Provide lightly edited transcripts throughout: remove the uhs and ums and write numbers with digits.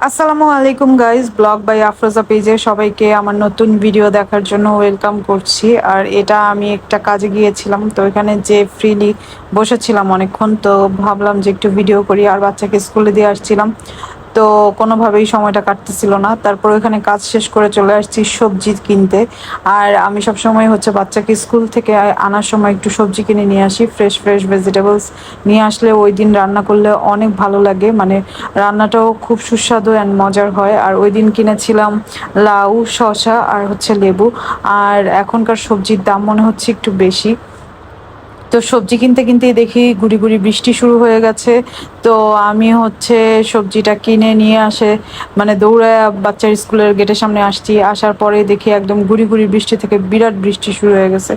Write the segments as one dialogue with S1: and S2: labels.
S1: আসসালামু আলাইকুম guys, blog by Afroza পেজে সবাইকে আমার নতুন ভিডিও দেখার জন্য ওয়েলকাম করছি। আর এটা আমি একটা কাজে গিয়েছিলাম, তো এখানে যে ফ্রিলি বসেছিলাম অনেকক্ষণ, তো ভাবলাম যে একটু ভিডিও করি। আর বাচ্চাকে স্কুলে দিয়ে আসছিলাম, তো কোনোভাবেই সময়টা কাটতেছিল না। তারপর ওখানে কাজ শেষ করে চলে আসছি সবজি কিনতে। আর আমি সব সময় হচ্ছে বাচ্চাকে স্কুল থেকে আনার সময় একটু সবজি কিনে নিয়ে আসি, ফ্রেশ ফ্রেশ ভেজিটেবলস নিয়ে আসলে ওই দিন রান্না করলে অনেক ভালো লাগে, মানে রান্নাটাও খুব সুস্বাদু অ্যান্ড মজার হয়। আর ওই দিন কিনেছিলাম লাউ, শসা আর হচ্ছে লেবু। আর এখনকার সবজির দাম মনে হচ্ছে একটু বেশি, তো সবজি কিনতে কিনতেই দেখি গুড়ি গুড়ি বৃষ্টি শুরু হয়ে গেছে। তো আমি হচ্ছে সবজিটা কিনে নিয়ে আসে মানে দৌড়ায় বাচ্চার স্কুলের গেটের সামনে আসছি। আসার পরে দেখি একদম গুড়ি গুড়ি বৃষ্টি থেকে বিরাট বৃষ্টি শুরু হয়ে গেছে।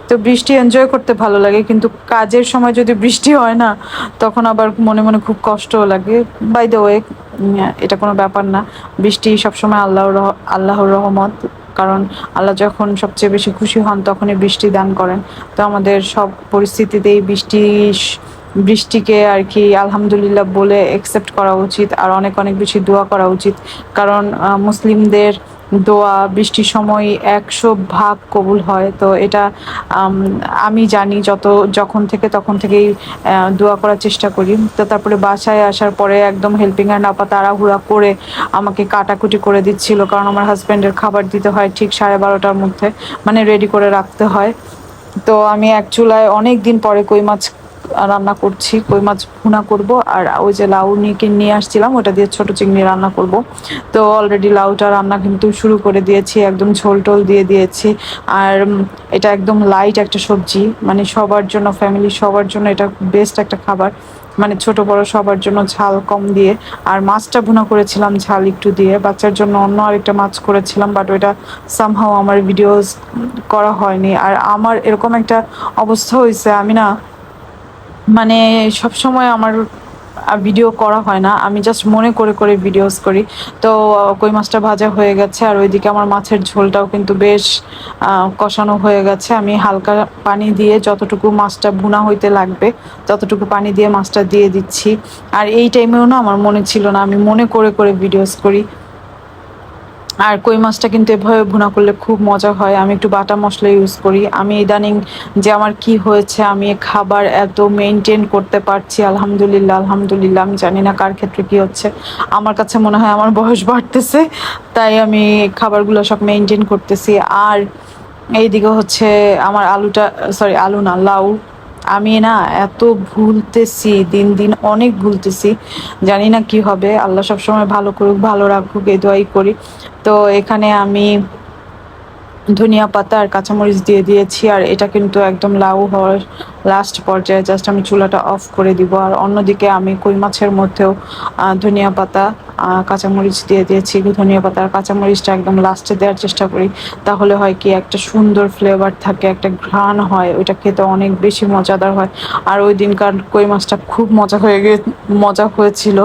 S1: তো বৃষ্টি এনজয় করতে ভালো লাগে, কিন্তু কাজের সময় যদি বৃষ্টি হয় না, তখন আবার মনে মনে খুব কষ্টও লাগে। বাই দ্য ওয়ে, এটা কোনো ব্যাপার না। বৃষ্টি সবসময় আল্লাহর রহমত, কারণ আল্লাহ যখন সবচেয়ে বেশি খুশি হন তখনই বৃষ্টি দান করেন। তো আমাদের সব পরিস্থিতিতেই বৃষ্টিকে আর কি আলহামদুলিল্লাহ বলে একসেপ্ট করা উচিত, আর অনেক অনেক বেশি দোয়া করা উচিত। কারণ মুসলিমদের দোয়া বৃষ্টির সময় 100 ভাগ কবুল হয়। তো এটা আম, আমি জানি, যখন থেকে তখন থেকেই দোয়া করার চেষ্টা করি। তো তারপরে বাসায় আসার পরে একদম হেল্পিং হ্যান্ড আপা তাড়াহুড়া করে আমাকে কাটাকুটি করে দিচ্ছিল, কারণ আমার হাজব্যান্ডের খাবার দিতে হয় ঠিক 12:30টার মধ্যে, মানে রেডি করে রাখতে হয়। তো আমি এক চুলায় অনেক দিন পরে কই মাছ রান্না করছি, কই মাছ ভুনা করব। আর ওই যে লাউ নিয়ে আসছিলাম, ওটা দিয়ে ছোট চিংড়ি রান্না করব। তো অলরেডি লাউটা রান্না কিন্তু শুরু করে দিয়েছি, একদম ঝোল টোল দিয়ে দিয়েছি। আর এটা একদম লাইট একটা সবজি, মানে সবার জন্য, ফ্যামিলি সবার জন্য এটা বেস্ট একটা খাবার, মানে ছোট বড় সবার জন্য, ঝাল কম দিয়ে। আর মাছটা ভুনা করেছিলাম ঝাল একটু দিয়ে। বাচ্চার জন্য অন্য আরেকটা মাছ করেছিলাম, বাট ওইটা সামহাও আমার ভিডিওস করা হয়নি। আর আমার এরকম একটা অবস্থা হয়েছে, আমি না মানে সবসময় আমার ভিডিও করা হয় না, আমি জাস্ট মনে করে করে ভিডিওস করি। তো কই মাছটা ভাজা হয়ে গেছে, আর ওইদিকে আমার মাছের ঝোলটাও কিন্তু বেশ কষানো হয়ে গেছে। আমি হালকা পানি দিয়ে যতটুকু মাছটা ভুনা হইতে লাগবে ততটুকু পানি দিয়ে মাছটা দিয়ে দিচ্ছি। আর এই টাইমেও না আমার মনে ছিল না, আমি মনে করে করে ভিডিওস করি। আর কই মাছটা কিন্তু এভাবে ভুনা করলে খুব মজা হয়। আমি একটু বাটা মশলা ইউজ করি। আমি ইদানিং যে আমার কি হয়েছে, আমি খাবার এত মেনটেন করতে পারছি, আলহামদুলিল্লাহ আলহামদুলিল্লাহ। আমি জানি না কার ক্ষেত্রে কি হচ্ছে, আমার কাছে মনে হয় আমার বয়স বাড়তেছে, তাই আমি খাবারগুলো সব মেনটেন করতেছি। আর এইদিকে হচ্ছে আমার আলুটা, সরি আলু না, লাউ। আমি না এত ভুলতেছি, দিন দিন অনেক ভুলতেছি, জানি না কি হবে। আল্লাহ সবসময় ভালো করুক, ভালো রাখুক, এই দোয়াই করি। তো এখানে আমি ধনিয়া পাতা আর কাঁচামরিচ দিয়ে দিয়েছি। আর এটা কিন্তু একদম লাউ হওয়ার লাস্ট পর্যায়ে, জাস্ট আমি চুলাটা অফ করে দিব। আর অন্যদিকে আমি কই মাছের মধ্যেও ধনিয়া পাতা, কাঁচামরিচ দিয়ে দিয়েছি। ধনিয়া পাতা আর কাঁচামরিচটা একদম লাস্টে দেওয়ার চেষ্টা করি, তাহলে হয় কি একটা সুন্দর ফ্লেভার থাকে, একটা ঘ্রাণ হয়, ওইটা খেতে অনেক বেশি মজাদার হয়। আর ওই দিনকার কই মাছটা খুব মজা হয়েছিল।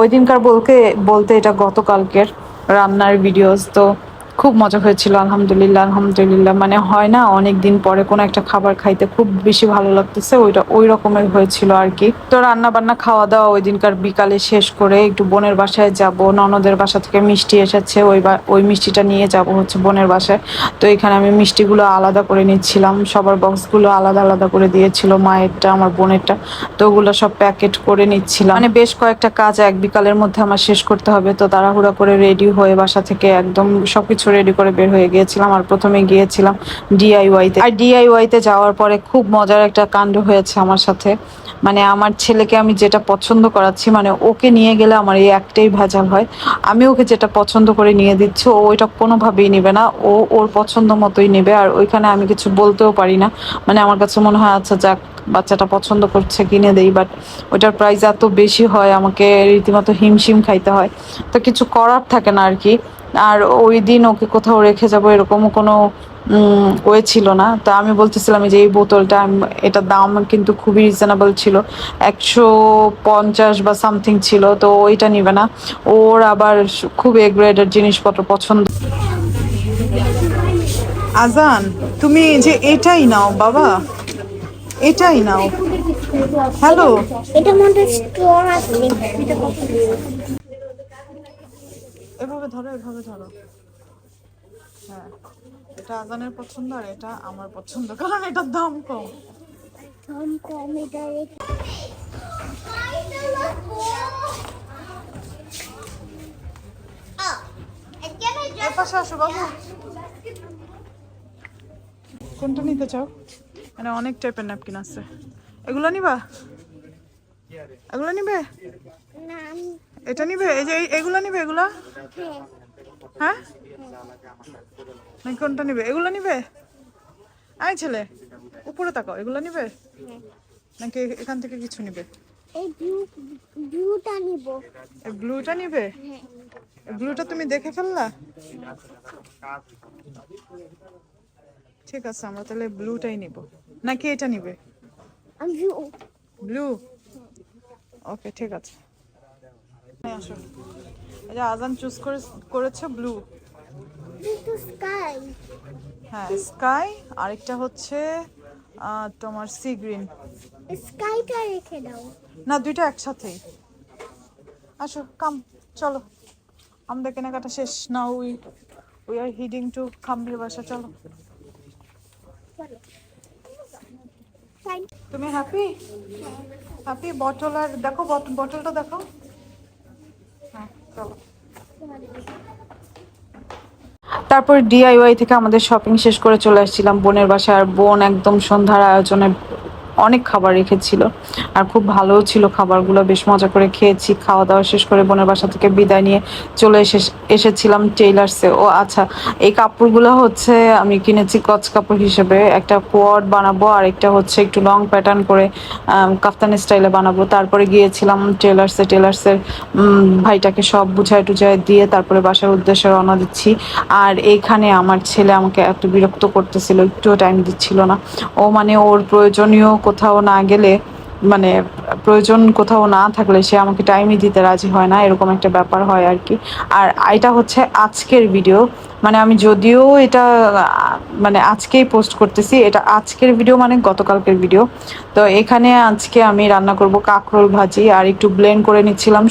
S1: ওই দিনকার বলতে বলতে এটা গতকালকের রান্নার ভিডিওস। তো খুব মজা হয়েছিল, আলহামদুলিল্লাহ আলহামদুলিল্লাহ। মানে হয় না, অনেক দিন পরে কোনো একটা খাবার খাইতে খুব বেশি ভালো লাগতেছে, ওইটা ওই রকমের হয়েছিল আর কি। তো রান্না বান্না খাওয়া দাওয়া ওই দিনকার বিকালে শেষ করে একটু বোনের বাসায় যাব। ননদের বাসা থেকে মিষ্টি এসেছে, ওই মিষ্টিটা নিয়ে যাব হচ্ছে বোনের বাসায়। তো এখানে আমি মিষ্টিগুলো আলাদা করে নিচ্ছিলাম, সবার বক্সগুলো আলাদা আলাদা করে দিয়েছিল, মায়েরটা আমার বোনেরটা। তো ওগুলো সব প্যাকেট করে নিচ্ছিলাম, মানে বেশ কয়েকটা কাজ এক বিকালের মধ্যে আমার শেষ করতে হবে। তো তাড়াহুড়া করে রেডি হয়ে বাসা থেকে একদম সবকিছু রেডি করে বের হয়ে গিয়েছিলাম। আর প্রথমে গিয়েছিলাম ডিআইওয়াইতে। আর ডিআইওয়াইতে যাওয়ার পরে খুব মজার একটা কাণ্ড হয়েছে আমার সাথে। মানে আমার ছেলেকে আমি যেটা পছন্দ করাচ্ছি, মানে ওকে নিয়ে গেলে আমার এই একটাই ভেজাল হয়, আমি ওকে যেটা পছন্দ করে নিয়ে দিচ্ছি ও ওইটা কোনোভাবেই নেবে না, ও ওর পছন্দ মতোই নেবে। আর ওইখানে আমি কিছু বলতেও পারি না, মানে আমার কাছে মনে হয় আচ্ছা যাক, বাচ্চাটা পছন্দ করছে কিনে দেই। বাট ওইটার প্রাইস এত বেশি হয়, আমাকে রীতিমতো হিমশিম খাইতে হয়, তো কিছু করার থাকে না আর কি। আর ওই দিন ওকে কোথাও রেখে যাবো এরকমও কোনো ওয়ে ছিল না। তো আমি বলতেছিলাম যে এই বোতলটা, এটার দাম কিন্তু খুবই রিজনেবল ছিল, 150 বা সামথিং ছিল, তো ওইটা নিবে না। ওর আবার খুব এ গ্রেডের জিনিসপত্র পছন্দ। আজান, তুমি যে এটাই নাও বাবা, এটাই নাও। হ্যালো,
S2: এটার মধ্যে স্টোর আছে।
S1: এভাবে ধরো, এভাবে ধরো। হ্যাঁ, এটা আজানের পছন্দ আর এটা আমার পছন্দ, কারণ এটার দাম কম।
S2: দাম কম এটা।
S1: এর পাশে আসো বাবু। কোনটা নিতে চাও? মানে অনেক টাইপের ন্যাপকিন আছে। এগুলো নিবা? এগুলো নিবে? এটা নিবে? এই যে এগুলো নিবে? এগুলা? হ্যাঁ, নাকি কোনটা নিবে? এগুলো নিবে? আয় ছেলে, উপরে তাকাও। এগুলো নিবে নাকি এখান থেকে কিছু নিবে?
S2: এই ব্লুটা নিব।
S1: এই ব্লুটা নিবে? এই ব্লুটা তুমি দেখে ফেললা? ঠিক আছে, আমরা তাহলে ব্লুটাই নিব। নাকি এটা নিবে? ব্লু? ওকে, ঠিক আছে। আসো, এই যে আজান চুজ করেছে ব্লু।
S2: স্কাই।
S1: হ্যাঁ, স্কাই। আরেকটা হচ্ছে তোমার সি গ্রিন।
S2: স্কাইটা রেখে দাও।
S1: না, দুইটা একসাথেই। আসো, কাম, চলো। আমাদের কেনাকাটা শেষ। Now we are heading to খাম্বির বাসা। চলো। তুমি হ্যাপি? হ্যাপি? বটল আর দেখো, বটলটা দেখো। হ্যাঁ, চলো। তারপর ডিআইওয়াই থেকে আমাদের শপিং শেষ করে চলে আসছিলাম বোনের বাসায়। আর বোন একদম সন্ধ্যার আয়োজনে অনেক খাবার রেখেছিল, আর খুব ভালোও ছিল খাবারগুলো। বেশ মজা করে খেয়েছি। খাওয়া দাওয়া শেষ করে বোনের বাসা থেকে বিদায় নিয়ে চলে এসেছিলাম টেইলার্সে। ও আচ্ছা, এই কাপড়গুলো হচ্ছে আমি কিনেছি কচ কাপড় হিসেবে। একটা কোয়াড বানাবো আর একটা হচ্ছে একটু লং প্যাটার্ন করে কাফতান স্টাইলে বানাবো। তারপরে গিয়েছিলাম টেলার্সের ভাইটাকে সব বুঝায় টুঝায় দিয়ে তারপরে বাসার উদ্দেশ্যে রওনা দিচ্ছি। আর এইখানে আমার ছেলে আমাকে এত বিরক্ত করতেছিল, একটুও টাইম দিচ্ছিল না। ও মানে ওর প্রয়োজনীয় কোথাও না গেলে, মানে প্রয়োজন কোথাও না থাকলে সে আমাকে টাইমই দিতে রাজি হয় না, এরকম একটা ব্যাপার হয় আর কি। আর এটা হচ্ছে আজকের ভিডিও, মানে আমি যদিও এটা মানে আজকেই পোস্ট করতেছি, এটা আজকের ভিডিও মানে গতকালকের ভিডিও। তো এখানে আজকে আমি রান্না করব কাঁকরোল ভাজি, আর একটু ব্লেন্ড করে নিচ্ছিলাম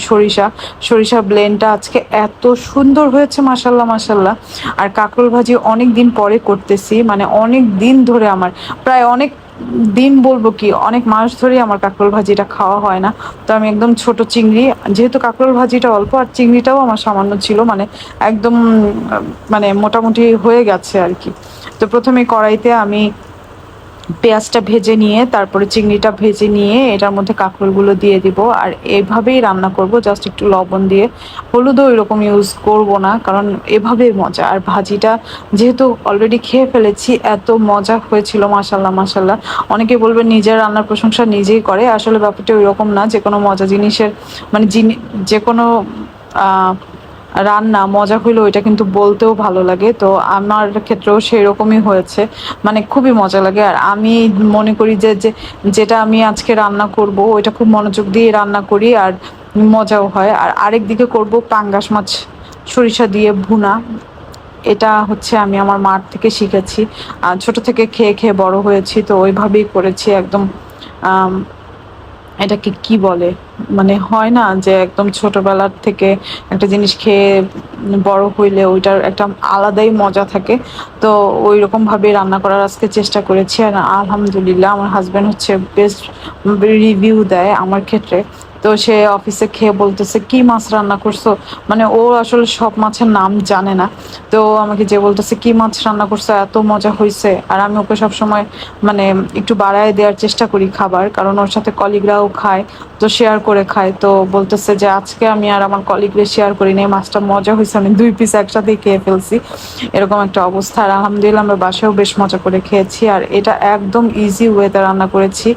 S1: সরিষা ব্লেন্ডটা আজকে এত সুন্দর হয়েছে, মাশাল্লাহ মাশাল্লাহ। আর কাঁকরোল ভাজি অনেক দিন পরে করতেছি, মানে অনেক দিন ধরে, আমার প্রায় অনেক দিন বলবো কি অনেক মাস ধরেই আমার কাঁকরোল ভাজিটা খাওয়া হয় না। তো আমি একদম ছোট চিংড়ি, যেহেতু কাঁকরোল ভাজিটা অল্প আর চিংড়িটাও আমার সামান্য ছিল, মানে একদম মানে মোটামুটি হয়ে গেছে আর কি। তো প্রথমে কড়াইতে আমি পেঁয়াজটা ভেজে নিয়ে তারপরে চিংড়িটা ভেজে নিয়ে এটার মধ্যে কাঁকরোলগুলো দিয়ে দিব। আর এভাবেই রান্না করব, জাস্ট একটু লবণ দিয়ে। হলুদও এরকম ইউজ করব না, কারণ এভাবেই মজা। আর ভাজিটা যেহেতু অলরেডি খেয়ে ফেলেছি, এত মজা হয়েছিল, মাশাল্লাহ মাশাল্লাহ। অনেকে বলবে নিজের রান্নার প্রশংসা নিজেই করে, আসলে ব্যাপারটা ওইরকম না। যে কোনো মজা জিনিসের মানে যে কোনো রান্না মজা হইলো ওইটা কিন্তু বলতেও ভালো লাগে। তো আমার ক্ষেত্রেও সেই রকমই হয়েছে, মানে খুবই মজা লাগে। আর আমি মনে করি যে যেটা আমি আজকে রান্না করব ওইটা খুব মনোযোগ দিয়ে রান্না করি, আর মজাও হয়। আর আরেক দিকে করব পাঙ্গাস মাছ সরিষা দিয়ে ভুনা। এটা হচ্ছে আমি আমার মার থেকে শিখেছি, ছোট থেকে খেয়ে খেয়ে বড় হয়েছি, তো ওইভাবেই করেছি একদম। এটাকে কি বলে, মানে হয় না যে একদম ছোটবেলার থেকে একটা জিনিস খেয়ে বড় হইলে ওইটার একটা আলাদাই মজা থাকে। তো ওই রকম ভাবে রান্না করার আজকে চেষ্টা করেছি। আর আলহামদুলিল্লাহ আমার হাজব্যান্ড হচ্ছে বেস্ট রিভিউ দেয় আমার ক্ষেত্রে। তো সে অফিসে খেয়ে বলতেছে কি মাছ রান্না করছো, মানে ও আসলে সব মাছের নাম জানে না। তো আমাকে যে বলতেছে কি মাছ রান্না করছো, এত মজা হয়েছে। আর আমি ওকে সবসময় মানে একটু বাড়ায় দেওয়ার চেষ্টা করি খাবার, কারণ ওর সাথে কলিগরাও খায়, তো শেয়ার করে খায়। তো বলতেছে যে আজকে আমি আর আমার কলিগরে শেয়ার করি নি, মাছটা মজা হয়েছে, আমি 2 পিস একসাথেই খেয়ে ফেলছি, এরকম একটা অবস্থা। আর আলহামদুলিল্লাহ আমরা বাসায়ও বেশ মজা করে খেয়েছি। আর এটা একদম ইজি ওয়েতে রান্না করেছি,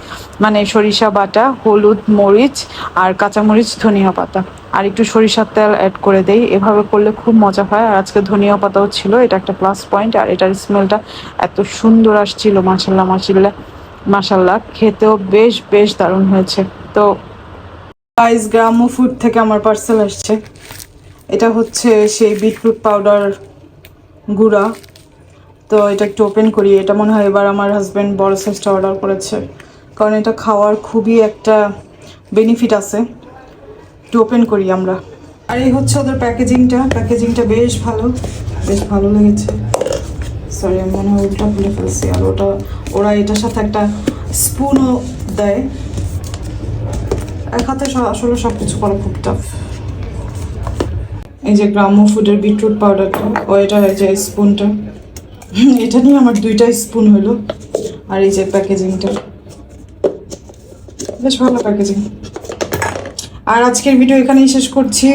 S1: মানে সরিষা বাটা, হলুদ, মরিচ আর কাঁচামরিচ, ধনিয়া পাতা আর একটু সরিষার তেল অ্যাড করে দেই। এভাবে করলে খুব মজা হয়। আর আজকে ধনিয়া পাতাও ছিল, এটা একটা প্লাস পয়েন্ট। আর এটার স্মেলটা এত সুন্দর আসছিল, মাশাল্লাহ মাশাল্লাহ মাশাল্লাহ। খেতেও বেশ বেশ দারুণ হয়েছে। তো গাইস, গ্রাম্য ফুড থেকে আমার পার্সেল আসছে। এটা হচ্ছে সেই বিটরুট পাউডার গুঁড়া। তো এটা একটু ওপেন করি। এটা মনে হয় এবার আমার হাজব্যান্ড বড় সাইজটা অর্ডার করেছে, কারণ এটা খাওয়ার খুবই একটা বেনিফিট আছে। একটু ওপেন করি আমরা। আর এই হচ্ছে ওদের প্যাকেজিংটা বেশ ভালো লেগেছে। সরি, আমি মনে হয় উল্টা খুলে ফেলছি। আর ওরা এটার সাথে একটা স্পুনও দেয়। এক হাতে আসলে সব কিছু করা খুব টাফ। এই যে গ্রাম্য ফুডের বিটরুট পাউডারটা, ও এটা যে স্পুনটা, এটা নিয়ে আমার 2টা স্পুন হলো। আর এই যে প্যাকেজিংটা, বেশ ভালো প্যাকেজিং। আর আজকের ভিডিও এখানেই শেষ করছি,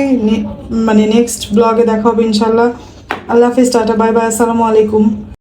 S1: মানে নেক্সট ব্লগে দেখা হবে ইনশাল্লাহ। আল্লাহ হাফিজ, টাটা, বাই বাই, আসসালামু আলাইকুম।